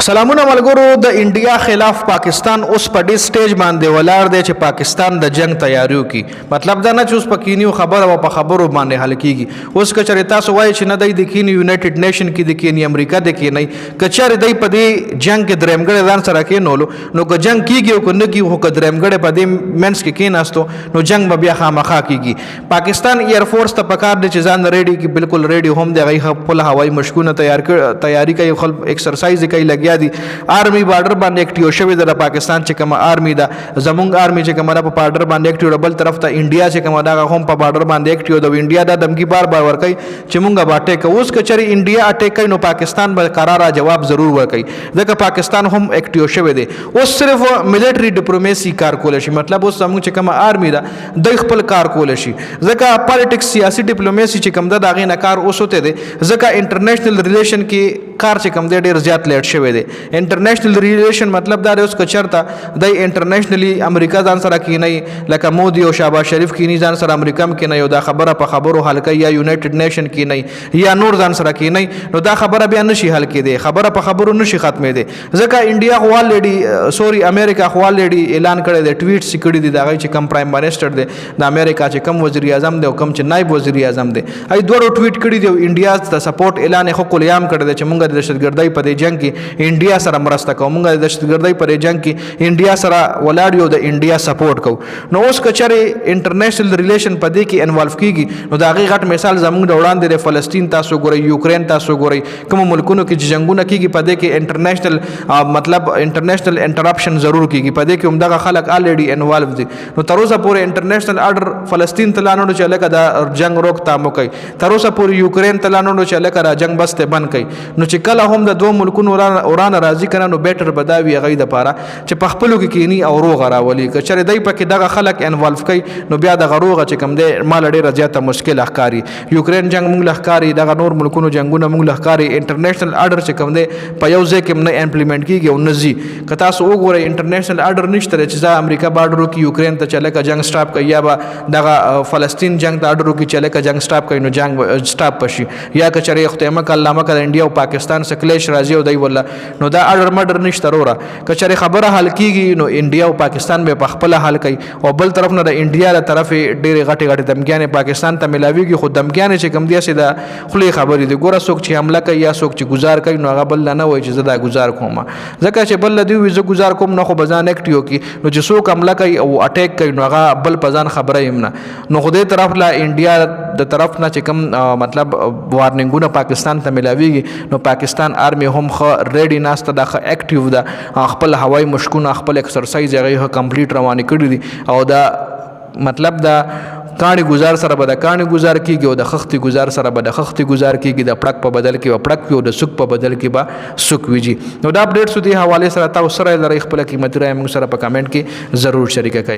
سلامونه ملګرو د انډیا خلاف پاکستان اوس په دې سټیج باندې ولاړ دی چې پاکستان د جنگ تیاریو کی مطلب دا نه چې اوس پکینیو خبره او په خبرو باندې حل کیږي اوس کچره تاسو وایي چې نه د کینی یونایټډ نیشن کې د کینی امریکا د کینی کچره د په دې جنگ کې درېمګړې ځان سره کینولو نو که جنگ کیږي او کنه کی هو که درېمګړې په دې منس کې کیناستو نو جنگ به بیا خامخا کیږي پاکستان ایر فورس ته پکار دی چې ځان ریډي کی بالکل ریډي هم دی غي خپل هوایي مشکونه تیاری کوي خپل ایکسرسایز کوي لګیا دي آرمی بارډر باندې اکټیو شوی د پاکستان چې کوم آرمی دا زمونږ آرمی چې کومه په بارډر باندې اکټیو بل طرف ته انډیا چې کومه دا هم په بارډر باندې اکټیو د انډیا دا دمکی بار ورکي چې مونږه باټه کو اوس کچري انډیا اٹیک کوي نو پاکستان به قراره جواب ضرور ورکي ځکه پاکستان هم اکټیو شوی دی اوس صرف ملټری ډیپلوماسي کار کول شي مطلب اوس زموږ چې کومه آرمی دا د خپل کار کول شي ځکه پالیټکس سیاسي ډیپلوماسي چې کوم دا غي نه کار اوس ہوتے دي ځکه انټرنیشنل ریلیشن کې کار چې کوم دی ډیر زیات لیټ شوی دی انټرنیشنل ریلیشن مطلب دا اوس کچرتا د انټرنیشنلی امریکا ځان سره کینی لکه مودي او شهباز شریف کینی ځان سره امریکا م کینی او دا خبره په خبرو حل کوي یا یونایټډ نیشن کینی یا نور ځان سره کینی نو دا خبره بیا نشي حل کېده خبره په خبرو نشي ختمې ده ځکه انډیا خو الریډي سوري امریکا خو الریډي اعلان کړی دی ټویټ سکړی دی دا چې کم پرایم منسٹر دی د امریکا چې کم وزیر اعظم دی او کم چې نائب وزیر اعظم دی ای دوه ټویټ کړی دی انډیا ته سپورټ اعلان خو کلیام کړی دی چې موږ د دهشتګردۍ په دې جنگ کې انډیا سره مرسته کوو موږ د دهشتګردۍ په دې جنگ کې انډیا سره ولاړ یو د انډیا سپورټ کوو نو اوس کچره انټرنیشنل ریلیشن په دې کې انوالو کیږي نو دا غي غټ مثال زموږ د وړاندې د فلسطین تاسو ګورئ یوکرين تاسو ګورئ کوم ملکونو کې جنگونه کیږي په دې کې انټرنیشنل مطلب انټرنیشنل انټرپشن ضرور کیږي په دې کې هم دغه خلک الریډي انوالو دي نو تر اوسه پورې انټرنیشنل آرډر فلسطین ته لانو چې لکه دا جنگ روکتام کوي تر اوسه پورې یوکرين ته لانو چې لکه را جنگ بس ته بند کوي نو چې کله هم د دوه ملکونو اوران راضي کنه نو بیٹر بداوی غي د پاره چې په خپلو کې کینی او روغ راولي کچره دای په کې دغه خلک انوالو کوي نو بیا د غروغه چې کم دی مال ډیره زیاته مشکل اخکاری یوکرين جنگ موږ لخکاری دغه نور ملکونو جنگونه موږ لخکاری انټرنیشنل آرډر چې کم دی په یو ځای کې نه امپلیمنٹ کیږي او نزي که تاسو وګورئ انټرنیشنل آرډر نشته چې ځا امریکا بارډر کې یوکرين ته چلے کا جنگ سٹاپ کوي یا دغه فلسطین جنگ ته آرډر کې چلے کا جنگ سٹاپ کوي نو جنگ سٹاپ پشي یا کچره ختمه کلامه کړه انډیا او پاکستان سره کلیش راځي او دی ولا نو دا آرډر مډر نشته وروره کچره خبره حل کیږي نو انډیا او پاکستان به په خپل حل کوي او بل طرف نه د انډیا له طرف ډېر غټي دمګیانې پاکستان ته ملاويږي خو دمګیانې چې کم دي سي دا خلی خبرې دي ګوره څوک چې حمله کوي یا څوک چې گزار کوي نو هغه بل نه وای چې زدا گزار کوم ځکه چې بل دی وي زه گزار کوم نه خو بزان اکټیو کی نو چې څوک حمله کوي او اٹیک کوي نو هغه بل پزان خبره يم نه نو خو دې طرف لا انډیا د طرف نه چې کم مطلب وارننګونه پاکستان ته ملاويږي نو پاکستان آرمی هم خو ریډي ناسته د اکټیو ده خپل هوایي مشکونه خپل ایکسرسایز هغه کمپلیټ روانه کړی دي او دا مطلب دا کاڼي گزار سره به د کاڼي گزار کیږي او د خختي گزار سره به د خختي گزار کیږي د پړک په بدل کې پړک او د سوک په بدل کې به سوک ویږي نو دا اپډیټ سو دی حواله سره تاسو سره لري خپل قیمتي رائے موږ سره په کمنټ کې ضرور شریک کړئ